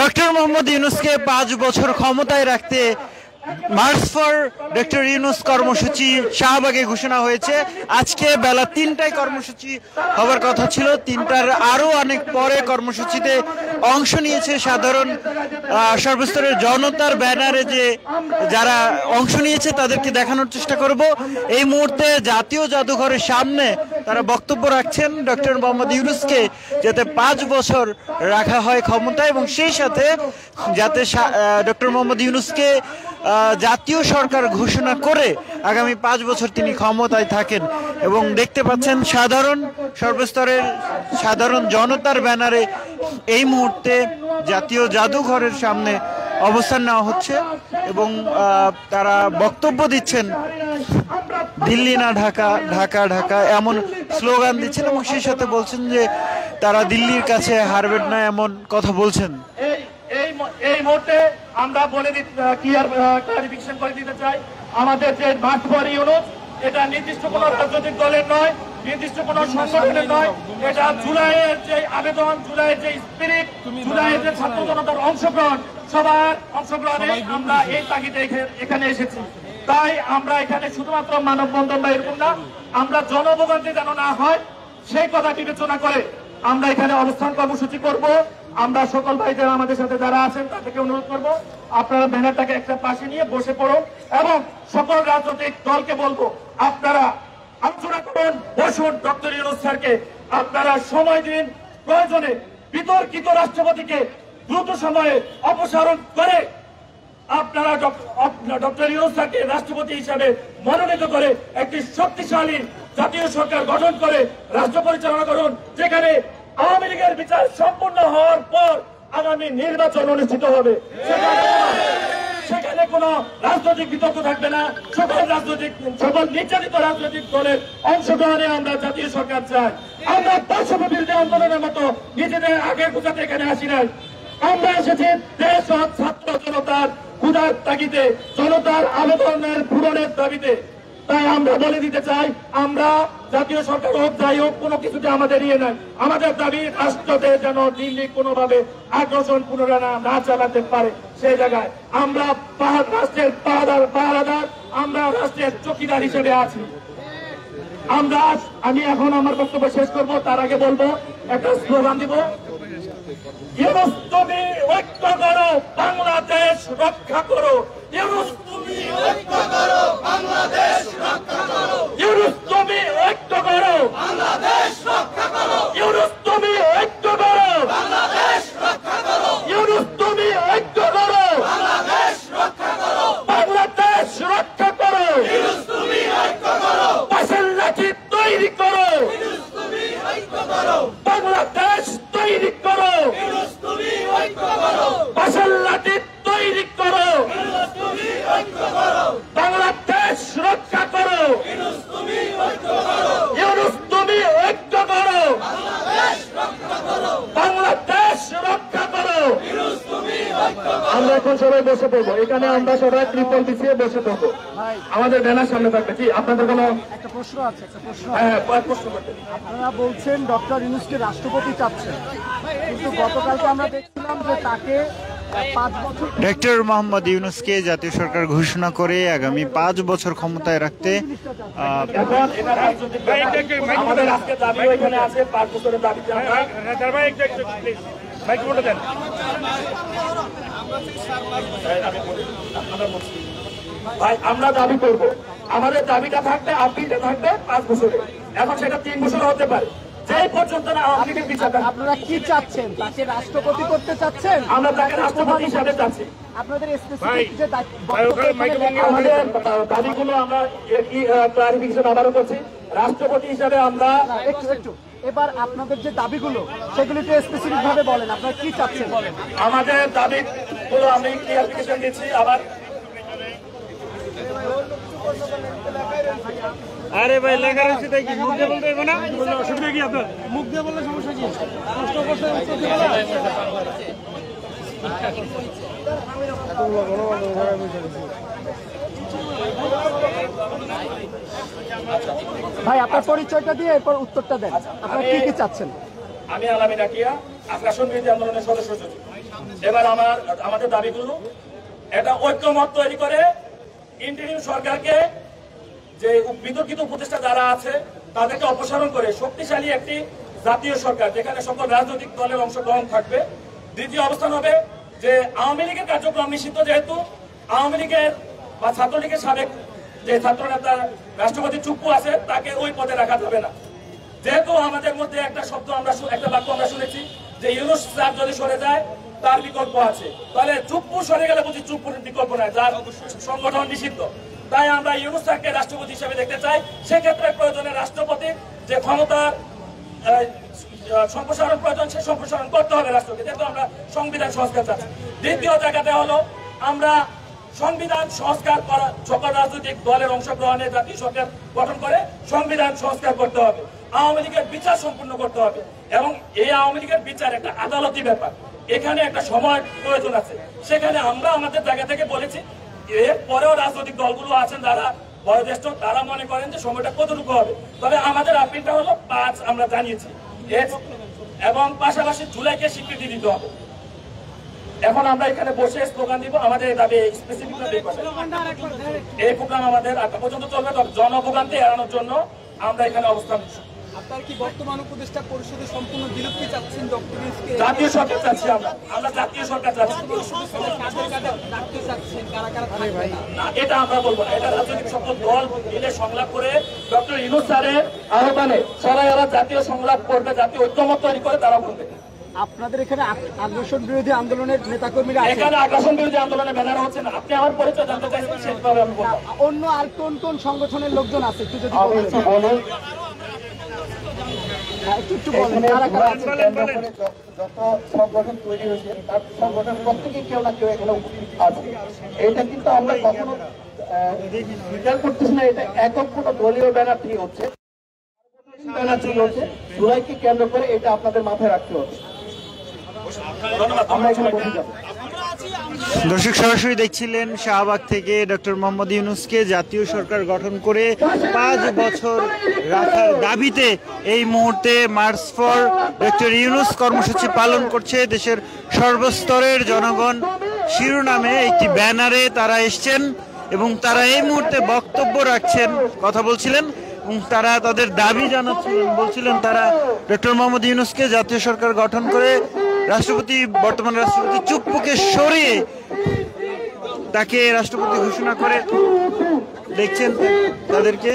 Doctor Mohammad ইউনূসকে 5 বছর ক্ষমতায় রাখতে মার্চ ফর ডক্টর ইউনূস কর্মসূচি শাহবাগে ঘোষণা হয়েছে। আজকে বেলা 3টায় কর্মসূচি হওয়ার কথা ছিল, 3টার আরও অনেক পরে কর্মসূচিতে অংশ নিয়েছে সাধারণ সর্বস্তরের জনতার ব্যানারে যে যারা অংশ নিয়েছে তাদেরকে দেখানোর চেষ্টা করব। এই মুহূর্তে জাতীয় জাদুঘরের সামনে তারা বক্তব্য রাখছেন ডক্টর মোহাম্মদ ইউনূসকে যাতে 5 বছর রাখা হয় ক্ষমতায়, এবং সেই সাথে যাতে ডক্টর মোহাম্মদ ইউনূসকে জাতীয় সরকার ঘোষণা করে আগামী 5 বছর তিনি ক্ষমতায় থাকেন। এবং দেখতে পাচ্ছেন সাধারণ সর্বস্তরের সাধারণ জনতার ব্যানারে এই মুহূর্তে জাতীয় জাদুঘরের সামনে অবস্থান নেওয়া হচ্ছে এবং তারা বক্তব্য দিচ্ছেন দিল্লি না ঢাকা, ঢাকা ঢাকা এমন স্লোগান দিচ্ছেন এবং সেই সাথে বলছেন যে তারা দিল্লির কাছে হারবেন না এমন কথা বলছেন। এই মুহূর্তে আমরা বলে ক্লারিফিকেশন করে দিতে চাই, আমাদের যে মার্চ ফর ইউনূস এটা নির্দিষ্ট কোনো রাজনৈতিক দলের নয়, নির্দিষ্ট কোনো সংগঠনের নয়, এটা জুলাইয়ের যে আবেদন, জুলাইয়ের যে স্পিরিট, জুলাইয়ের যে ছাত্র জনতার অংশগ্রহণ, সবার অংশগ্রহণে আমরা এই তাগিদে এখানে এসেছি। তাই আমরা এখানে শুধুমাত্র মানববন্ধন বা এরকম না, আমরা জনভোগান্তি যেন না হয় সেই কথা বিবেচনা করে আমরা এখানে অবস্থান কর্মসূচি করব। আমরা সকল ভাইদের আমাদের সাথে যারা আছেন তাদেরকে অনুরোধ করব, আপনারা ব্যানারটাকে একটা পাশে নিয়ে বসে পড়ুন এবং সকল রাজনৈতিক দলকে বলবো আপনারা আলোচনা করুন, বসুন, ডক্টর ইউনূস স্যারকে আপনারা সময় দিন, প্রয়োজনে বিতর্কিত রাষ্ট্রপতিকে দ্রুত সময়ে অপসারণ করে আপনারা ডক্টর ইউনূস স্যারকে রাষ্ট্রপতি হিসাবে মনোনীত করে একটি শক্তিশালী জাতীয় সরকার গঠন করে রাষ্ট্র পরিচালনা করুন, যেখানে আওয়ামী লীগের বিচার সম্পূর্ণ হওয়ার পর আগামী নির্বাচন অনুষ্ঠিত হবে। সেখানে কোন রাজনৈতিক বিতর্ক থাকবে না, সকল নির্যাতিত রাজনৈতিক দলের অংশগ্রহণে আমরা জাতীয় সরকার চাই। আমরা বৈষম্য বিরোধী আন্দোলনের মতো নিজেদের আগের বোঝাতে এখানে আসি নাই, আমরা এসেছি দেশ ও ছাত্র জনতার ক্ষুধার তাগিদে, জনতার আবেদনের পূরণের দাবিতে। তাই আমরা বলে দিতে চাই, আমরা জাতীয় সরকার হোক যাই হোক কোনো কিছুতে আমাদের ইয়ে নাই, আমাদের দাবি রাষ্ট্রতে যেন দিল্লি কোনোভাবে আগ্রাসন পুনরায় না চালাতে পারে। সেই জায়গায় আমরা রাষ্ট্রের পাহারাদার, আমরা রাষ্ট্রের চৌকিদার হিসেবে আছি। আমি এখন আমার বক্তব্য শেষ করব, তার আগে বলবো একটা স্লোগান দিব, ইউনূস তুমি ঐক্য করো, বাংলাদেশ রক্ষা করো। ইউনূস তুমি ঐক্য করো, বাংলাদেশ রক্ষা করো। ইউনূস তুমি ঐক্য করো, বাংলাদেশ রক্ষা করো। ইউনূস তুমি ঐক্য করো, বাংলাদেশ রক্ষা করো। ইউনূস তুমি ঐক্য করো, বাংলাদেশ রক্ষা করো। বাংলাদেশ রক্ষা করো। ইউনূস তুমি ঐক্য করো। পাশের লাঠি তৈরি করো। ইউনূস তুমি ঐক্য করো। বাংলাদেশ তৈরি করো। ইউনূস তুমি ঐক্য করো। পাশের লাঠি তৈরি করো। ইউনূস তুমি ঐক্য করো। বাংলাদেশ রক্ষা করো। ইউনূস তুমি ঐক্য করো। ইউনূস তুমি ঐক্য করো। বাংলাদেশ রক্ষা করো। বাংলাদেশ রক্ষা করো। ইউনূস তুমি ঐক্য করো। আমরা এখন সবাই বসে পড়বো, এখানে আমরা সবাই ত্রিপল বিছিয়ে বসে পড়বো, আমাদের ব্যানার সামনে থাকবে। জি, আপনাদের কোনো একটা প্রশ্ন আছে? প্রশ্ন করতে আপনারা বলছেন ডক্টর ইউনূসকে রাষ্ট্রপতি চাচ্ছেন, কিন্তু গতকালকে আমরা দেখছিলাম যে তাকে 5 বছর ডক্টর মোহাম্মদ ইউনূসকে জাতীয় সরকার ঘোষণা করে আগামী 5 বছর ক্ষমতায় রাখতে আমাদের আজকে দাবি ওইখানে আছে 5 বছরের দাবিতে ভাই আমরা দাবি করব, আমাদের দাবিটা থাকবে, আপিলটা থাকবে 5 বছরে। এখন সেটা 3 বছর হতে পারে, যেই পর্যন্ত না আওয়ামী লীগের বিচার। আপনারা কি চাচ্ছেন? তাকে রাষ্ট্রপতি করতে চাচ্ছেন? আমরা তাকে রাষ্ট্রপতি হিসাবে চাচ্ছি। আপনাদের স্পেসিফিক যে আমাদের দাবিগুলো আমরা ক্লারিফিকেশন আবারও করছি, রাষ্ট্রপতি হিসাবে আমরা একটু এবার আপনাদের যে দাবিগুলো সেগুলো একটু স্পেসিফিক ভাবে বলেন, আপনারা কি চাচ্ছেন বলেন। আমাদের দাবিগুলো আমি ক্লিয়ারিফিকেশন দিচ্ছি আবার। আরে ভাই লেখা রয়েছে তাই কি মুখ দিয়ে বলতে হবে না? অসুবিধা কি আপনার? মুখ দিয়ে বললে সমস্যা কি? প্রশ্ন করতে উত্তর দিয়ে ভাই আপনার পরিচয়টা দিয়ে এরপর উত্তরটা দেন, আপনারা কি কি চাচ্ছেন? আমি আলামিন রাকিয়া, আগ্রাসন বিরোধী আন্দোলনের সদস্য সচিব। এবার আমাদের দাবিগুলো একটা ঐক্যমত তৈরি করে ইন্টারিম সরকারকে যে বিতর্কিত উপদেষ্টা যারা আছে তাদেরকে অপসারণ করে শক্তিশালী একটি জাতীয় সরকার যেখানে সকল রাজনৈতিক দলের অংশগ্রহণ থাকবে। দ্বিতীয় অবস্থান হবে যে আওয়ামী লীগের কার্যক্রম নিষিদ্ধ, যেহেতু আওয়ামী লীগের বা ছাত্রলীগের সাবেক যে ছাত্র নেতা রাষ্ট্রপতি চুপ্পু আছে তাকে ওই পদে রাখা যাবে না। যেহেতু আমাদের মধ্যে একটা শব্দ একটা বাক্য আমরা শুনেছি যে ইউনূস স্যার যদি সরে যায় তার বিকল্প আছে, তাহলে চুপ্পু সরে গেলে বুঝি চুপ্পুর বিকল্প নাই, যার সংগঠন নিষিদ্ধ। তাই আমরা ইউনূস স্যারকে রাষ্ট্রপতি হিসেবে দেখতে চাই। সেক্ষেত্রে প্রয়োজনে রাষ্ট্রপতির যে ক্ষমতার সম্প্রসারণ প্রয়োজন সে সম্প্রসারণ করতে হবে রাষ্ট্রকে, যেহেতু আমরা সংবিধান সংস্কার চাচ্ছি। দ্বিতীয় জায়গাতে হলো আমরা সংবিধান সংস্কার করা, সকল রাজনৈতিক দলের অংশগ্রহণে জাতীয় সরকার গঠন করে সংবিধান সংস্কার করতে হবে। আওয়ামী লীগের বিচার সম্পূর্ণ করতে হবে এবং এই আওয়ামী লীগের বিচার একটা আদালতি ব্যাপার, এখানে একটা সময় প্রয়োজন আছে। সেখানে আমরা আমাদের জায়গা থেকে বলেছি, এর পরেও রাজনৈতিক দলগুলো আছেন যারা বয়োজ্যেষ্ঠ, তারা মনে করেন যে সময়টা কতটুকু হবে। তবে আমাদের আপিলটা হলো 5 আমরা জানিয়েছি, এবং পাশাপাশি জুলাইকে স্বীকৃতি দিতে হবে। এখন আমরা এখানে বসে স্লোগান দিব, আমাদের দাবি স্পেসিফিক এই প্রোগ্রাম আমাদের 8টা পর্যন্ত চলবে। তবে জনভোগান্তি এড়ানোর জন্য আমরা এখানে অবস্থান করছি। আপনার কি বর্তমান উপদেষ্টা পরিষদের সম্পূর্ণ বিলুপ্তি চাচ্ছেন? ডক্টর ইউনূসকে জাতীয় সরকার চাচ্ছি, আমরা জাতীয় সরকার চাচ্ছি। না, এটা আমরা বলবো না, এটা রাজনৈতিক সকল দল মিলে সংলাপ করে ডক্টর ইউনূস স্যারের আহ্বানে সবাই ওরা জাতীয় সংলাপ করবে, জাতীয় ঐক্যমত তৈরি করে তারা বলবে। আপনাদের এখানে আগ্রাসন বিরোধী আন্দোলনের নেতাকর্মীরা এখানে আগ্রাসন বিরোধী আন্দোলনে ব্যানার হচ্ছে না। আপনি আমার পরিচয় জানতে চাইছেন, সেভাবে আমি বলবো। অন্য আর কোন কোন সংগঠনের লোকজন আছে একটু যদি বলুন। একটু বলেন কারা কারা আছে? যত সংগঠন তৈরি হয়েছে তার সংগঠন প্রত্যেকে কেউ না কেউ এখানে উপস্থিত আছে। এটা কিন্তু আমরা কখনো বিচার করতেছি না, এটা একক কোনো দলীয় ব্যানার ঠিক হচ্ছে, ব্যানার ঠিক হচ্ছে জুলাইকে কেন্দ্র করে, এটা আপনাদের মাথায় রাখতে হবে। আমরা এখানে বসে যাবো। দর্শক সরাসরি দেখছিলেন শাহবাগ থেকে ডক্টর মোহাম্মদ ইউনূসকে জাতীয় সরকার গঠন করে 5 বছর রাখার দাবিতে এই মুহূর্তে মার্চ ফর ডক্টর ইউনূস কর্মসূচি পালন করছে দেশের সর্বস্তরের জনগণ শিরোনামে একটি ব্যানারে তারা এসছেন এবং তারা এই মুহূর্তে বক্তব্য রাখছেন, কথা বলছিলেন এবং তারা তাদের দাবি জানাচ্ছিলেন। বলছিলেন তারা ডক্টর মোহাম্মদ ইউনূসকে জাতীয় সরকার গঠন করে বর্তমান রাষ্ট্রপতি চুপ্পুকে সরিয়ে তাকে রাষ্ট্রপতি ঘোষণা করে দেখছেন তাদেরকে।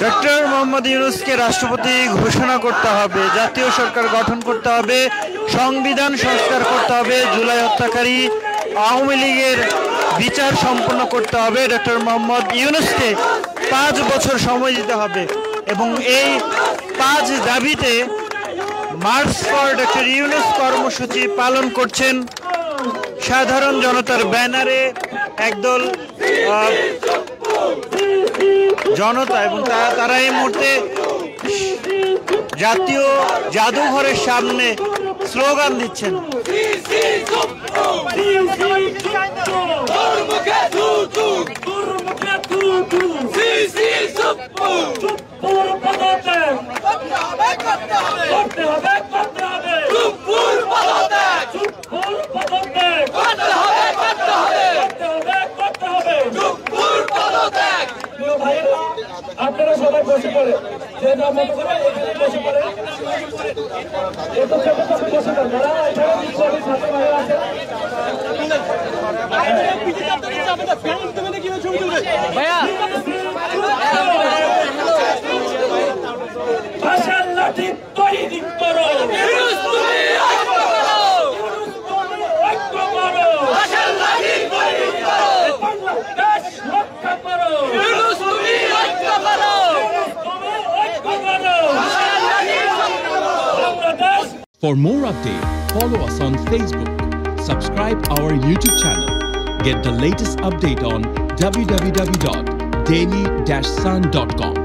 ডক্টর মোহাম্মদ ইউনূসকে রাষ্ট্রপতি ঘোষণা করতে হবে, জাতীয় সরকার গঠন করতে হবে, সংবিধান সংস্কার করতে হবে, জুলাই হত্যাকারী আওয়ামী লীগের বিচার সম্পন্ন করতে হবে, ডক্টর মোহাম্মদ ইউনূসকে 5 বছর সময় দিতে হবে এবং এই 5 দাবিতে মার্চ ফর ডক্টর ইউনূস কর্মসূচি পালন করছেন সাধারণ জনতার ব্যানারে একদল জনতা এবং তারা এই মুহূর্তে জাতীয় জাদুঘরের সামনে স্লোগান দিচ্ছেন। আপনারা সবাই বসে পড়ে, যে যার মতো করে এখানে বসে পড়ে, বসে পড়ে যারা এখানে ছাত্র ভাইরা আছে। ভাষার লাঠি তৈরি করো, ঐক্য করো, বাংলাদেশ রক্ষা করো। For more updates, follow us on Facebook, subscribe our YouTube channel, get the latest update on www.daily-sun.com.